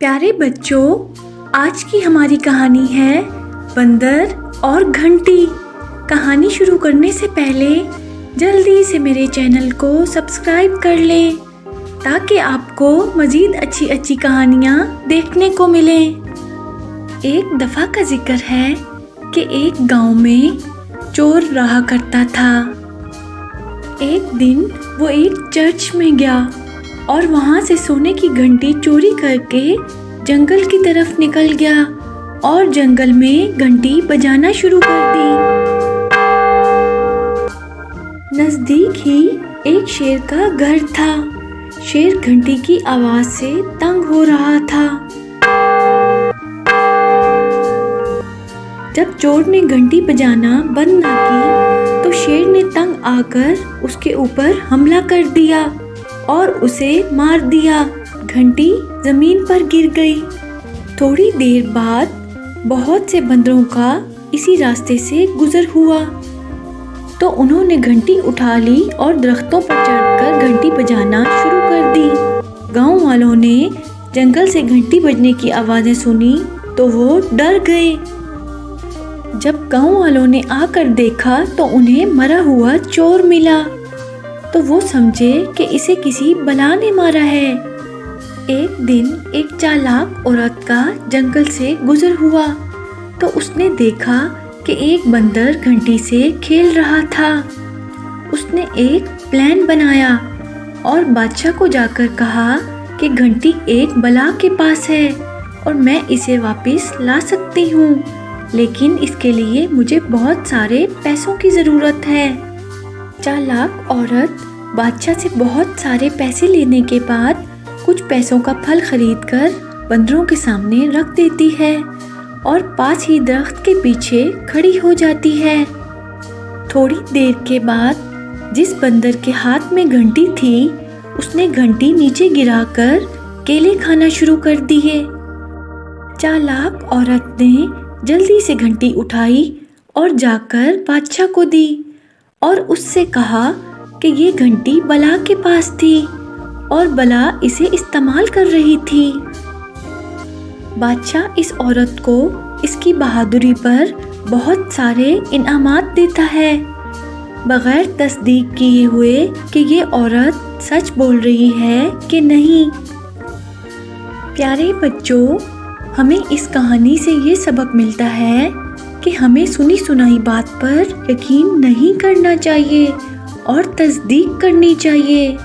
प्यारे बच्चों, आज की हमारी कहानी है बंदर और घंटी। कहानी शुरू करने से पहले जल्दी से मेरे चैनल को सब्सक्राइब कर लें ताकि आपको मज़ीद अच्छी अच्छी कहानियाँ देखने को मिलें। एक दफ़ा का जिक्र है कि एक गांव में चोर रहा करता था। एक दिन वो एक चर्च में गया और वहाँ से सोने की घंटी चोरी करके जंगल की तरफ निकल गया और जंगल में घंटी बजाना शुरू कर दी। नज़दीक ही एक शेर का घर था। शेर घंटी की आवाज़ से तंग हो रहा था। जब चोर ने घंटी बजाना बंद ना की तो शेर ने तंग आकर उसके ऊपर हमला कर दिया और उसे मार दिया। घंटी जमीन पर गिर गई। थोड़ी देर बाद बहुत से बंदरों का इसी रास्ते से गुजर हुआ तो उन्होंने घंटी उठा ली और दरख्तों पर चढ़कर घंटी बजाना शुरू कर दी। गांव वालों ने जंगल से घंटी बजने की आवाज़ें सुनी तो वो डर गए। जब गांव वालों ने आकर देखा तो उन्हें मरा हुआ चोर मिला तो वो समझे कि इसे किसी बला ने मारा है। एक दिन एक चालाक औरत का जंगल से गुजर हुआ तो उसने देखा कि एक बंदर घंटी से खेल रहा था। उसने एक प्लान बनाया और बादशाह को जाकर कहा कि घंटी एक बला के पास है और मैं इसे वापस ला सकती हूँ, लेकिन इसके लिए मुझे बहुत सारे पैसों की ज़रूरत है। चालाक औरत बादशाह से बहुत सारे पैसे लेने के बाद कुछ पैसों का फल खरीदकर बंदरों के सामने रख देती है और पास ही दरख्त के पीछे खड़ी हो जाती है। थोड़ी देर के बाद जिस बंदर के हाथ में घंटी थी उसने घंटी नीचे गिराकर केले खाना शुरू कर दिए। चालाक औरत ने जल्दी से घंटी उठाई और जाकर बादशाह को दी और उससे कहा कि ये घंटी बला के पास थी और बला इसे इस्तेमाल कर रही थी। बादशाह इस औरत को इसकी बहादुरी पर बहुत सारे इनामात देता है, बगैर तस्दीक किए हुए कि ये औरत सच बोल रही है कि नहीं। प्यारे बच्चों, हमें इस कहानी से ये सबक मिलता है कि हमें सुनी सुनाई बात पर यकीन नहीं करना चाहिए और तस्दीक करनी चाहिए।